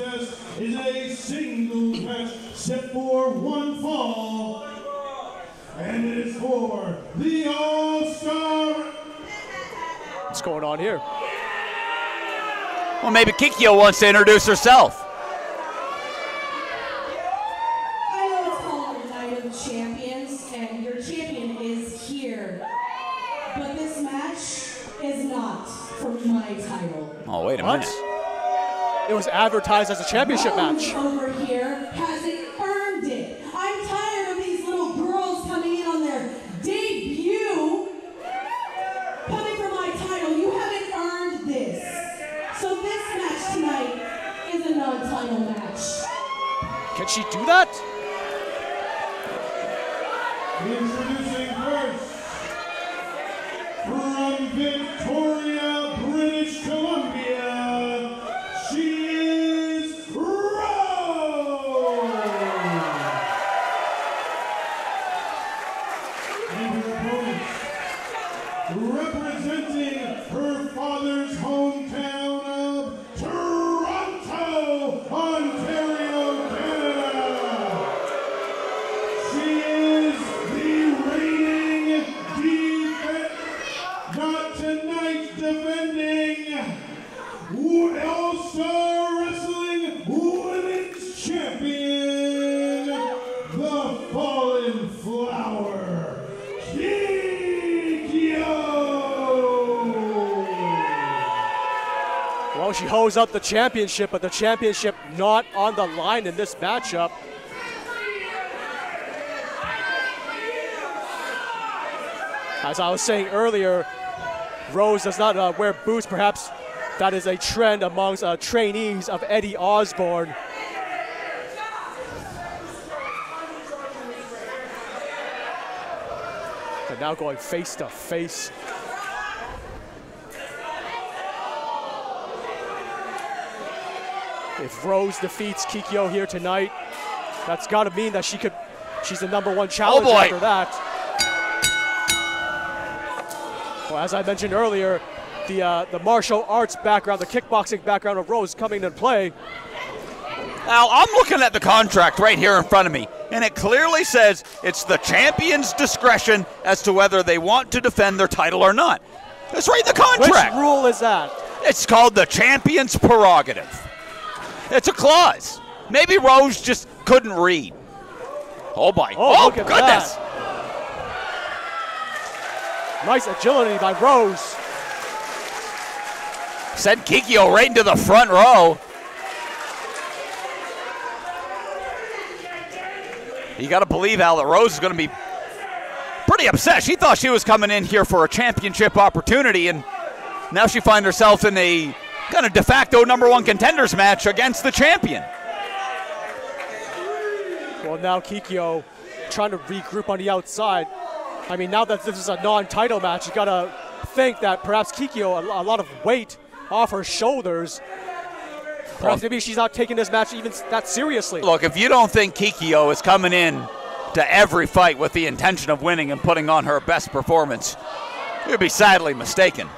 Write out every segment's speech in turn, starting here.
contest is a singles match set for one fall. And it is for the All-Star. What's going on here? Well, maybe Kikyo wants to introduce herself. I know it's called the Night of Champions, and your champion is here. But this match is not for my title. Oh, wait a minute. It was advertised as a championship match. Over here hasn't earned it. I'm tired of these little girls coming in on their debut, coming for my title. You haven't earned this. So this match tonight is a non-title match. Can she do that? Introducing first, from Victoria, British Columbia, she is Rose! And her opponents, representing her father's hometown of Toronto, Ontario, Canada, she is the reigning not tonight defending All-Star Wrestling Women's Champion, the Fallen Flower, Kikyo! Well, she holds up the championship, but the championship not on the line in this matchup. As I was saying earlier, Rose does not wear boots. Perhaps that is a trend amongst trainees of Eddie Osborne. They're now going face to face. If Rose defeats Kikyo here tonight, that's got to mean that she's the #1 challenger after that. Well, as I mentioned earlier, the martial arts background, the kickboxing background of Rose coming into play. Now, I'm looking at the contract right here in front of me, and it clearly says it's the champion's discretion as to whether they want to defend their title or not. It's right in the contract. Which rule is that? It's called the champion's prerogative. It's a clause. Maybe Rose just couldn't read. Oh, my. Oh, look at goodness. that. Nice agility by Rose. Sent Kikyo right into the front row. You got to believe, Al, that Rose is going to be pretty upset. She thought she was coming in here for a championship opportunity, and now she finds herself in a kind of de facto #1 contenders match against the champion. Well, now Kikyo trying to regroup on the outside. I mean, now that this is a non-title match, you got to think that perhaps Kikyo, a lot of weight off her shoulders. Perhaps maybe she's not taking this match even that seriously. Look, if you don't think Kikyo is coming in to every fight with the intention of winning and putting on her best performance, you'd be sadly mistaken,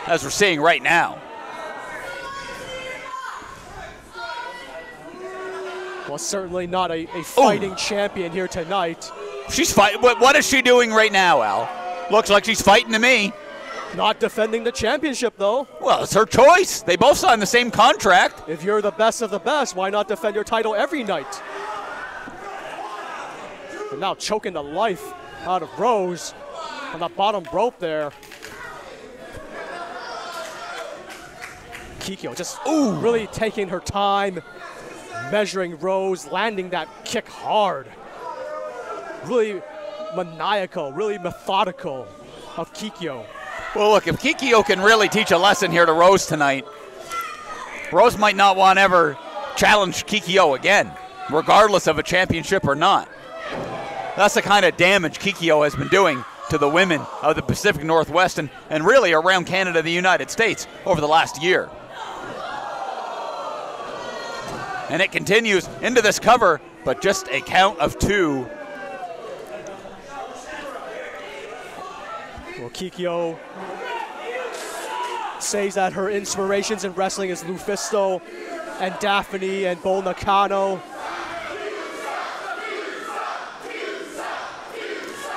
as we're seeing right now. Well, certainly not a fighting champion here tonight. She's fighting. What is she doing right now, Al? Looks like she's fighting to me. Not defending the championship, though. Well, it's her choice. They both signed the same contract. If you're the best of the best, why not defend your title every night? And now choking the life out of Rose on the bottom rope there. Kikyo just really taking her time, measuring Rose, landing that kick hard. Really maniacal, really methodical of Kikyo. Well, look, if Kikyo can really teach a lesson here to Rose tonight, Rose might not want to ever challenge Kikyo again, regardless of a championship or not. That's the kind of damage Kikyo has been doing to the women of the Pacific Northwest and really around Canada, the United States, over the last year. And it continues into this cover, but just a count of 2. Well, Kikyo says that her inspirations in wrestling is Lufisto and Daphne and Bull Nakano.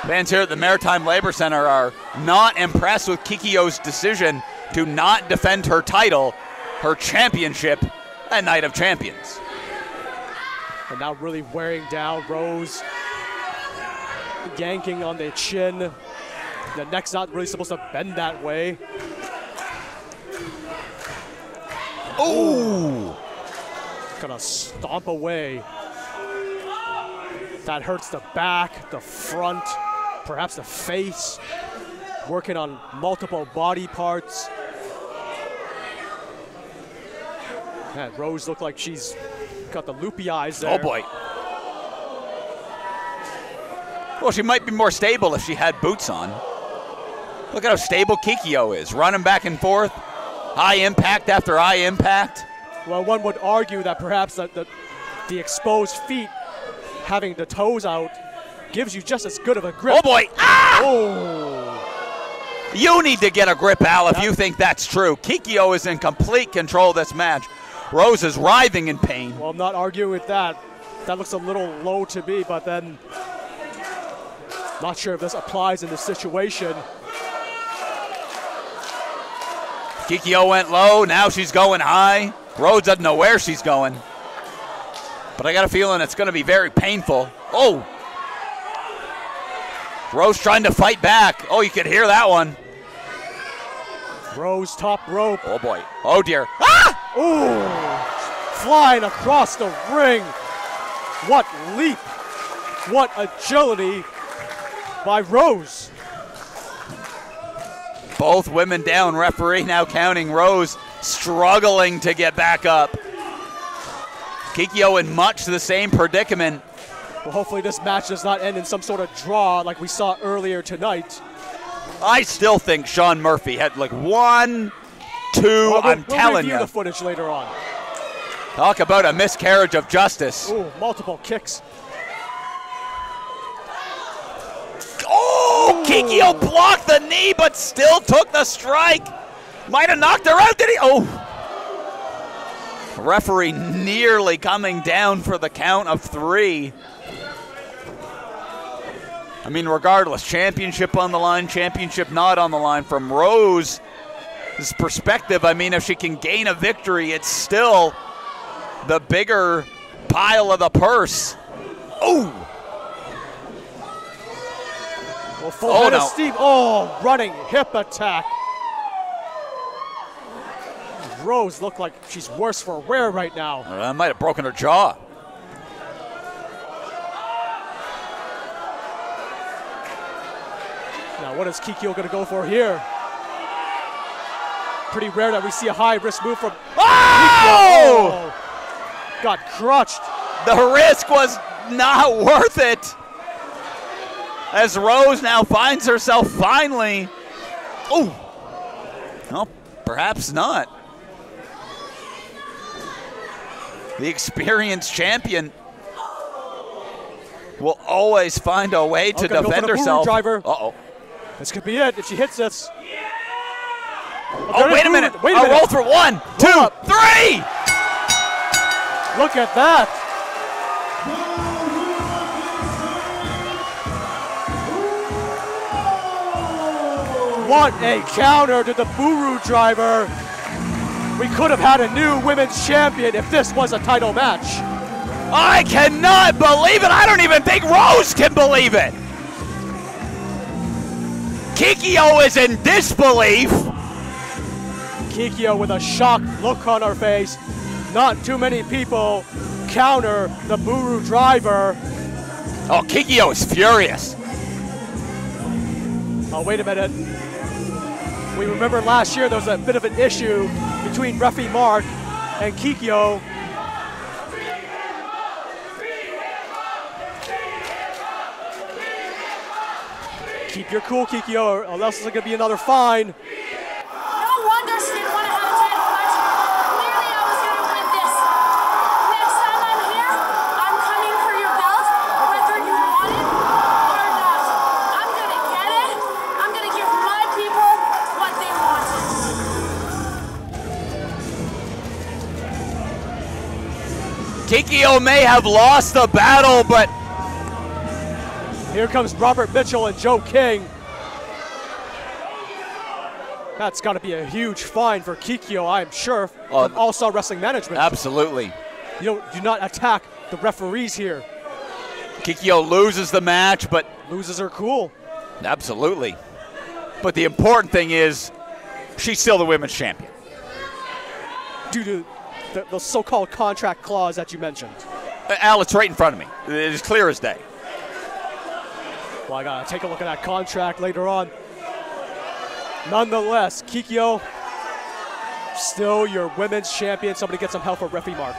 Fans here at the Maritime Labor Center are not impressed with Kikyo's decision to not defend her title, her championship, at Night of Champions. And now really wearing down Rose, yanking on the chin. The neck's not really supposed to bend that way. Ooh! Gonna stomp away. That hurts the back, the front, perhaps the face. Working on multiple body parts. Man, Rose looked like she's got the loopy eyes there. Oh boy. Well, she might be more stable if she had boots on. Look at how stable Kikyo is, running back and forth, high impact after high impact. Well, one would argue that perhaps the exposed feet, having the toes out, gives you just as good of a grip. Oh boy! Ah! Oh! You need to get a grip, Al, if you think that's true. Kikyo is in complete control of this match. Rose is writhing in pain. Well, I'm not arguing with that. That looks a little low to me, but then not sure if this applies in this situation. Kikyo went low, now she's going high. Rose doesn't know where she's going. But I got a feeling it's going to be very painful. Oh! Rose trying to fight back. Oh, you could hear that one. Rose top rope. Oh boy. Oh dear. Ah! Ooh! Flying across the ring. What leap. What agility by Rose. Both women down. Referee now counting. Rose struggling to get back up. Kikyo in much the same predicament. Well, hopefully this match does not end in some sort of draw like we saw earlier tonight. I still think Sean Murphy had like 1, 2, well, I'm telling you. We'll review the footage later on. Talk about a miscarriage of justice. Ooh, multiple kicks. Oh, ooh. Kikyo blocked the knee but still took the strike. Might have knocked her out, did he? Oh. Referee nearly coming down for the count of 3. I mean, regardless, championship on the line, championship not on the line. From Rose's perspective, I mean, if she can gain a victory, it's still the bigger pile of the purse. Oh! Well, full head of steam. Oh, running hip attack. Rose looked like she's worse for wear right now. That might have broken her jaw. Now, what is Kikyo going to go for here? Pretty rare that we see a high-risk move from oh! Kikyo. Got crushed. The risk was not worth it. As Rose now finds herself finally. Oh! Well, perhaps not. The experienced champion will always find a way to defend herself. Uh-oh. This could be it if she hits this. Oh, wait a minute. I'll roll for 1, 2, 3. Look at that. What a counter to the Buru driver. We could have had a new women's champion if this was a title match. I cannot believe it. I don't even think Rose can believe it. Kikyo is in disbelief. Kikyo with a shocked look on her face. Not too many people counter the Buru driver. Oh, Kikyo is furious. Oh, wait a minute. We remember last year there was a bit of an issue between Referee Mark and Kikyo. Keep your cool, Kikyo, or else it's going to be another fine. No wonder she didn't want to have a title match. Clearly I was going to win this. Next time I'm here, I'm coming for your belt, whether you want it or not. I'm going to get it. I'm going to give my people what they wanted. Kikyo may have lost the battle, but here comes Robert Mitchell and Joe King. That's got to be a huge fine for Kikyo, I'm sure, from All-Star Wrestling Management. Absolutely. You do not attack the referees here. Kikyo loses the match, but loses her cool. Absolutely. But the important thing is she's still the women's champion. Due to the so-called contract clause that you mentioned. Al, it's right in front of me. It is clear as day. Well, I got to take a look at that contract later on. Nonetheless, Kikyo, still your women's champion. Somebody get some help for referee Mark.